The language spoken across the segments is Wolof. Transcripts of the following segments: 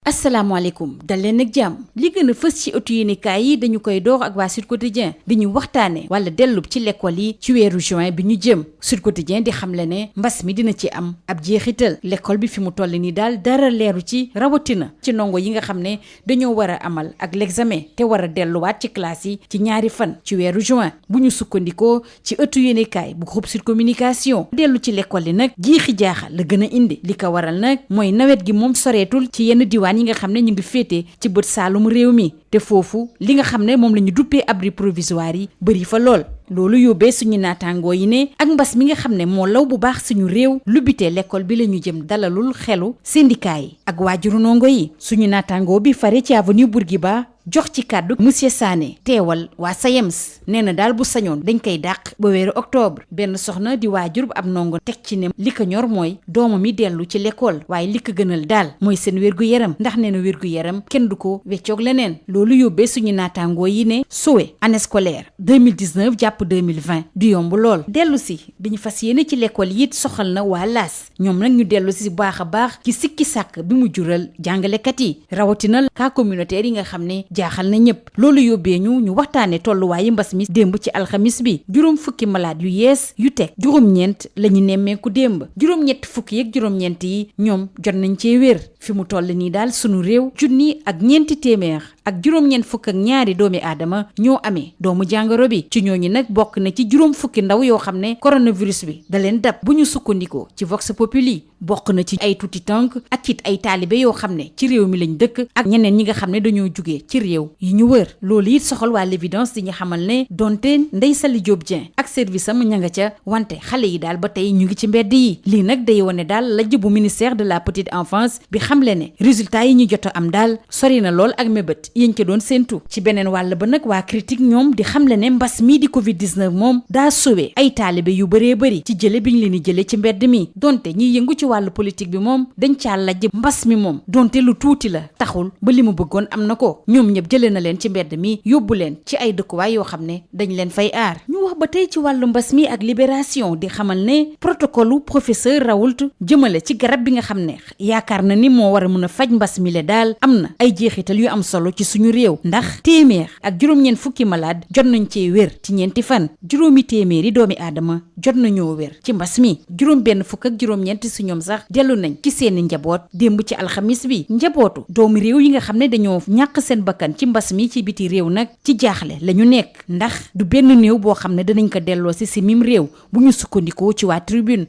asalaamaaleykum dal leen ak jàmm li gën a fës ci ëttu yéenekaay yi dañu koy door ak waa Sud Quotidien di ñu waxtaane wala dellu ci l'école yi ci weeru juin bi ñu jëm Sud Quotidien di xamle ne mbas mi dina ci am ab jeexital l'école bi fi mu toll nii daal dara leeru ci rawatina ci ndongo yi nga xam ne dañoo war a amal ak l'examen te war a delluwaat ci classe yi ci ñaari fan ci weeru juin bu ñu sukkandikoo ci ëttu yéenekaay bu groupe Sud Communication dellu ci l'école yi nag jiixi jaaxal la gën a indi li ko waral nag mooy nawet gi moom soreetul ci yenn diwaan yi nga xam ne ñu ngi féete ci bët saalum réew mi te foofu li nga xam ne moom la ñu duppee abri provisoire yi bëri fa lool loolu yóbbee suñu naataangoo yi ne ak mbas mi nga xam ne moo law bu baax suñu réew lu bitee l'école bi la ñu jëm dalalul xelu syndicat yi ak waajuru ndongo yi suñu naataangoo bi fare ci avenue Bourguiba jox ci kàddu monsieur Sané teewal waa SAEMS nee na daal bu sañoon dañ koy dàq ba weeru octobre benn soxna di waajur ab ndongo teg ci ne li ko ñor mooy doomam yi dellu ci l'école waaye li ko gënal daal mooy seen wér-gu-yaram ndax nee na wér-gu-yaram kenn du ko weccoog leneen loolu yóbbee suñu naataangoo yi ne suwe année scolaire 2019 jàpp 2020 du yomb lool dellu si bi ñu fas yéene ci l'école yi it soxal na waa laas ñoom nag ñu dellu si baax a baax ci sikki sàkk bi mu jural jàngalekat yi rawatina cas communautaire yi nga xam ne jaaxal na ñëpp loolu yóbbee ñu waxtaane tolluwaayu mbas mi démb ci alxamis bi juróom fukki malade yu yees yu teg juróom-ñeent la ñu nemmeeku démb juróom-ñett fukki yeeg juróom-ñeent yi ñoom jot nañ cee wér fi mu toll nii daal sunu réew junni ak ñeenti téeméer ak juróom-ñeent fukk ak ñaari doomi aadama ñoo amee doomu jàngoro bi ci ñooñu nag bokk na ci juróom fukki ndaw yoo xam ne coronavirus bi da leen dab bu ñu sukkandikoo ci Vox Populi bokk na ci ay tuuti tànk ak it ay taalibe yoo xam ne ci réew mi lañ dëkk ak ñeneen ñi nga xam ne dañoo jugee ci réew yi ñu wër loolu it soxal waa l'évidence di ñu xamal ne donte Ndeye Saly Diop Dieng ak service am ña nga ca wante xale yi daal ba tey ñu ngi ci mbedd yi lii nag day wane daal lajj bu ministère de la petite enfance bi xamle ne résultat yi ñu jot a am daal sori na lool ak mébét yéen ca doon séentu ci beneen wàll ba nag waa critique ñoom di xamle ne mbas mii di covid 19 moom daa sauvé ay taalibe yu bëree bëri ci jële bi ñu leen di jële ci mbedd mi donte ñiy yëngu ci wàllu politique bi moom dañ caa lajj mbas mi moom donte lu tuuti la taxul ba li mu bëggoon am na ko ñoom ñëpp jële na leen ci mbedd mi yóbbu leen ci ay dëkkuwaay yoo xam ne dañ leen fay aar ñu wax ba tey ci wàllu mbas mi ak libération di xamal ne protocole professeur Raoult jëmale ci garab bi nga xam ne yaakaar na ni moo war a mën a faj mbas mi le daal am na ay jeexital yu am solo ci suñu réew ndax téeméer ak juróom-ñeent fukki malade jot nañ cee wér ci ñeenti fan juróomi téeméeri doomi aadama jot nañoo wér ci mbas mi juróom benn fukk ak juróom-ñeent si ñoom sax dellu nañ ci seeni njaboot démb ci alxamis bi njabootu doomi réew yi nga xam ne dañoo ñàkk seen bakkan ci mbas mi ci biti réew nag ci jaaxle la ñu nekk ndax du benn néew boo xam ne danañ ko delloo si mim réew bu ñu sukkandikoo ci waa tribune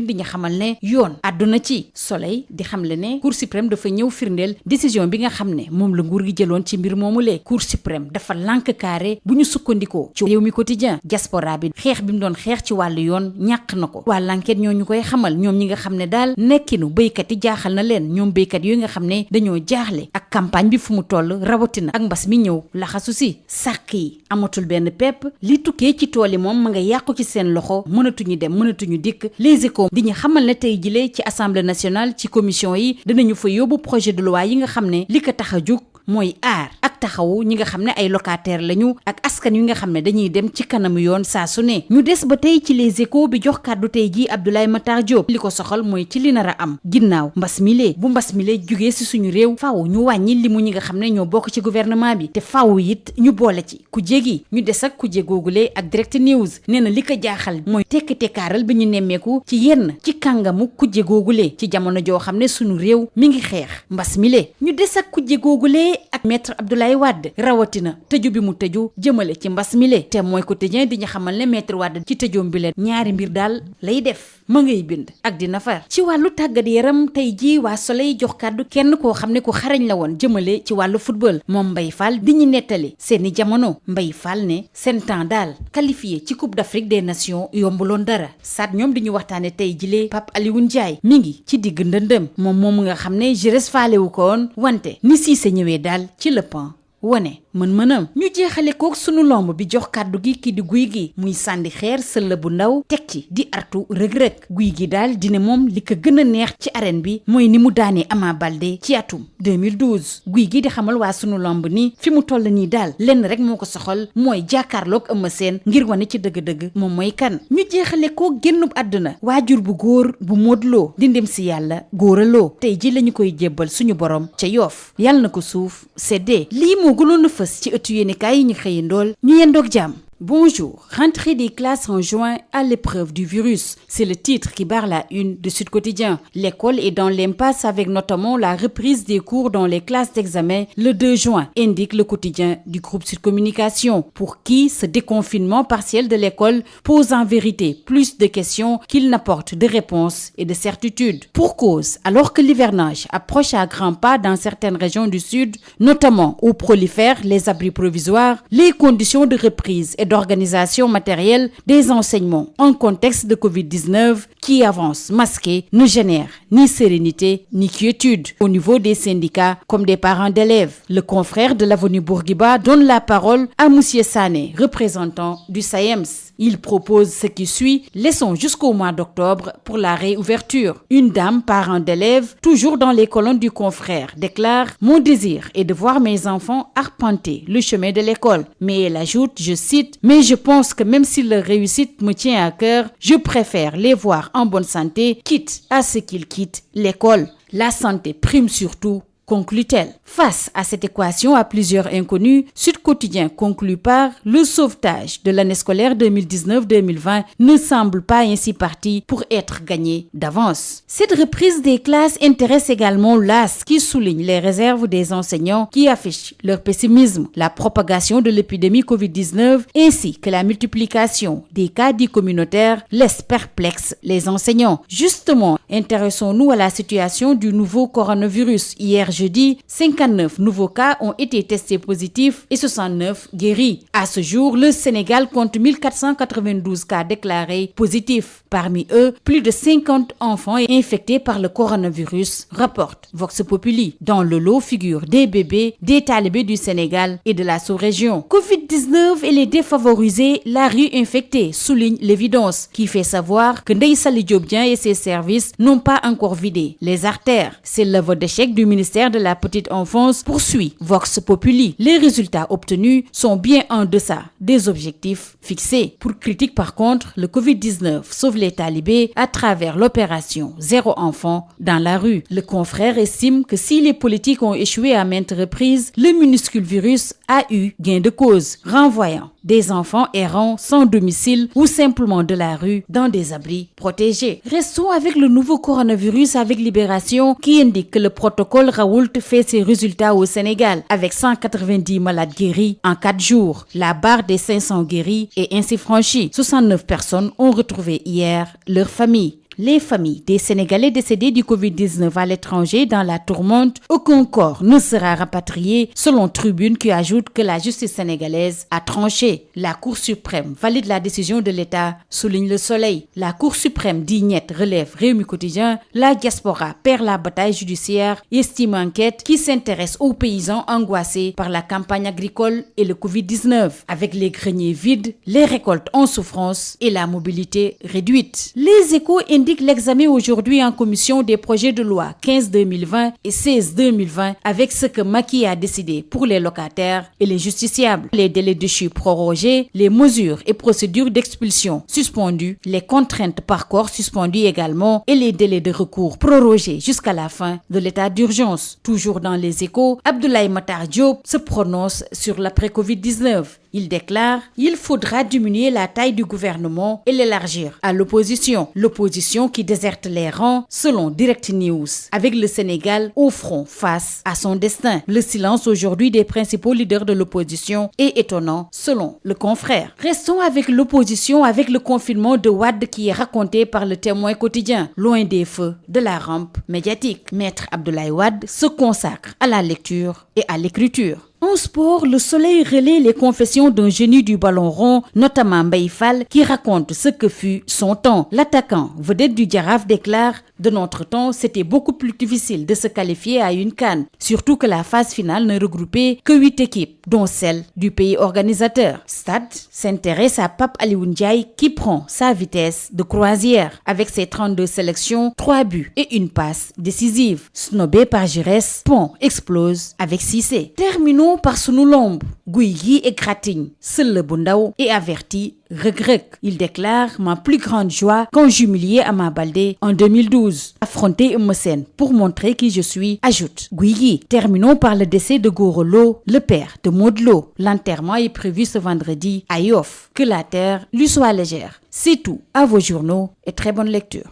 di ñu xamal ne yoon àdduna ci soleil di xamle ne cour suprême dafa ñëw firndeel décision bi nga xam ne moom la nguur gi jëloon ci mbir moomu lee cour suprême dafa lànk carré bu ñu sukkandikoo ci réew mi quotidien diaspora bi xeex bi mu doon xeex ci wàllu yoon ñàkk na ko waa l'enquête ñoo ñu koy xamal ñoom ñi nga xam ne daal nekkinu béykat yi jaaxal na leen ñoom béykat yooyu nga xam ne dañoo jaaxle ak campagne bi fu mu toll rawatina ak mbas mi ñëw laxasu si sàq yi amatul benn pepp li tukkee ci tool yi moom ma nga yàqu ci seen loxo mënatuñu dem mënatuñu dikk les échos di ñu xamal ne tey jilee ci assemblée nationale ci commission yi dinañu fa yóbbu projet de loi yi nga xam ne li ko tax a jóg mooy aar ak taxawu ñi nga xam ne ay locataire lañu ak askan wi nga xam ne dañuy dem ci kanamu yoon saa su ne ñu des ba tey ci les échos bi jox kàddu tey jii Abdoulaye Matar Diop li ko soxal mooy ci li nar a am ginnaaw mbas mi lee bu mbas mi lee jugee si suñu réew faaw ñu wàññi limu ñi nga xam ne ñoo bokk ci gouvernement bi te faaw it ñu boole ci ku jégi ñu des ak ku jégoogule ak direct news nee na li ko jaaxal mooy tekk-tekkaaral bi ñu nemmeeku ci yenn ci kàngamu ku jégoogule ci jamono joo xam ne suñu réew mi ngi xeex mbas mi lee ñu des ak ku jégoogule ak maître Abdoulaye Wade rawatina tëju bi mu tëju jëmale ci mbas mi le te mooy quotidien di ñu xamal ne maître Wade ci tëjoom bi leen ñaari mbir daal lay def ma ngay bind ak dina far ci wàllu tàggat yaram tey jii waa Soleil jox kàddu kenn koo xam ne ku xarañ la woon jëmale ci wàllu football moom Mbaye Fall di ñu nettali seeni jamono Mbaye Fall ne seen temps daal qualifié ci Coupe d'Afrique des Nations yombuloon dara saat ñoom di ñu waxtaane tey jilee Pape Alioune Ndiaye mi ngi ci digg ndëndëm moom nga xam ne Jires faalewu ko woon wante ni Cissé ñëwee daal ci le pan wane mën-mënam. ñu jeexale kook sunu lomb bi jox kàddu gi ki di Guy gi muy sànni xeer sëlla bu ndaw teg ci di artu rëg-rëg Guy gi daal dina moom li ko gën a neex ci arène bi mooy ni mu daanee Ama Baldé ci atum 2012 Guy gi di xamal waa sunu lomb ni fi mu toll nii daal lenn rek moo ko soxal mooy jàkkaarloog Eumeu Sène ngir wane ci dëgg-dëgg moom mooy kan. ñu jeexale ko génnub àdduna waajur bu góor bu Modou Lo di ndem si yàlla góoraloo tey ji lañu koy jébbal suñu borom ca Yoff yàlla na ko suuf seddee lii moo gënoon a fës ci ëttu yéenekaay yi ñu xëyandool ñu yendoog jàmm. Bonjour, rentrée des classes en juin à l'épreuve du virus. C'est le titre qui barre la une de Sud Quotidien. L'école est dans l'impasse avec notamment la reprise des cours dans les classes d'examen le 2 juin, indique le quotidien du groupe Sud Communication, pour qui ce déconfinement partiel de l'école pose en vérité plus de questions qu'il n'apporte de réponses et de certitudes. Pour cause, alors que l'hivernage approche à grands pas dans certaines régions du Sud, notamment où prolifèrent les abris provisoires, les conditions de reprise et d'organisation matérielle des enseignements en contexte de Covid-19 qui avance masqué ne génère ni sérénité ni quiétude au niveau des syndicats comme des parents d'élèves. Le confrère de l'avenue Bourguiba donne la parole à Monsieur Sané, représentant du SAEMS. Il propose ce qui suit, laissons jusqu'au mois d'octobre pour la réouverture. Une dame, parent d'élèves, toujours dans les colonnes du confrère, déclare « Mon désir est de voir mes enfants arpenter le chemin de l'école ». Mais elle ajoute, je cite, « Mais je pense que même si leur réussite me tient à cœur, je préfère les voir en bonne santé, quitte à ce qu'ils quittent l'école. La santé prime surtout ». Conclut-elle. Face à cette équation à plusieurs inconnus, Sud Quotidien conclut par le sauvetage de l'année scolaire 2019-2020 ne semble pas ainsi parti pour être gagné d'avance. Cette reprise des classes intéresse également l'AS qui souligne les réserves des enseignants qui affichent leur pessimisme, la propagation de l'épidémie Covid-19 ainsi que la multiplication des cas dits communautaires laisse perplexes les enseignants. Justement, intéressons-nous à la situation du nouveau coronavirus. Hier jeudi, 59 nouveaux cas ont été testés positifs et 69 guéris. À ce jour, le Sénégal compte 1492 cas déclarés positifs. Parmi eux, plus de 50 enfants infectés par le coronavirus, rapporte Vox Populi. Dans le lot figurent des bébés, des talibés du Sénégal et de la sous-région. Covid-19 et les défavorisés, la rue infectée, souligne l'évidence, qui fait savoir que Ndeye Saly Diop Dieng et ses services n'ont pas encore vidé les artères. C'est l'œuvre d'échec du ministère de la petite enfance, poursuit Vox Populi. Les résultats obtenus sont bien en deçà des objectifs fixés. Pour critique par contre, le Covid-19 sauve les talibés à travers l'opération Zéro enfant dans la rue. Le confrère estime que si les politiques ont échoué à maintes reprises, le minuscule virus a eu gain de cause, renvoyant des enfants errants sans domicile ou simplement de la rue dans des abris protégés. Restons avec le nouveau coronavirus avec Libération qui indique que le protocole Raoult fait ses résultats au Sénégal avec 190 malades guéris en 4 jours. La barre des 500 guéris est ainsi franchie. 69 personnes ont retrouvé hier leur famille. Les familles des Sénégalais décédés du Covid-19 à l'étranger dans la tourmente, aucun corps ne sera rapatrié, selon Tribune qui ajoute que la justice sénégalaise a tranché. La Cour suprême valide la décision de l'État, souligne Le Soleil. La Cour suprême dit net, relève Rewmi Quotidien, la diaspora perd la bataille judiciaire, estime enquête qui s'intéresse aux paysans angoissés par la campagne agricole et le Covid-19. Avec les greniers vides, les récoltes en souffrance et la mobilité réduite. Les Échos indique l'examen aujourd'hui en commission des projets de loi 15-2020 et 16-2020 avec ce que Macky a décidé pour les locataires et les justiciables. Les délais de chute prorogés, les mesures et procédures d'expulsion suspendues, les contraintes par corps suspendues également et les délais de recours prorogés jusqu'à la fin de l'état d'urgence. Toujours dans les Échos, Abdoulaye Matar Diop se prononce sur l'après-Covid-19. Il déclare « Il faudra diminuer la taille du gouvernement et l'élargir à l'opposition. L'opposition qui déserte les rangs selon Direct News. Avec le Sénégal au front face à son destin. Le silence aujourd'hui des principaux leaders de l'opposition est étonnant selon le confrère. Restons avec l'opposition avec le confinement de Wade qui est raconté par le Témoin quotidien. Loin des feux de la rampe médiatique. Maître Abdoulaye Wade se consacre à la lecture et à l'écriture. En sport, le Soleil relaie les confessions d'un génie du ballon rond, notamment Mbaye Fall, qui raconte ce que fut son temps. L'attaquant, vedette du Jaraaf, déclare: de notre temps, c'était beaucoup plus difficile de se qualifier à une CAN, surtout que la phase finale ne regroupait que 8 équipes, dont celle du pays organisateur. Stade s'intéresse à Pape Alioune Ndiaye qui prend sa vitesse de croisière avec ses 32 sélections, 3 buts et une passe décisive. Snobé par Giresse, Pont explose avec Cissé. Terminons par sunu lomb. Guigui égratigne seul le Bundaw et avertit Reug. Il déclare: ma plus grande joie quand j'humiliais Ama Baldé en 2012. Affronter Eumeu Sène pour montrer qui je suis, ajoute Guigui. Terminons par le décès de Gora Lo, le père de Modou Lo. L'enterrement est prévu ce vendredi à Yoff. Que la terre lui soit légère. C'est tout. À vos journaux et très bonne lecture.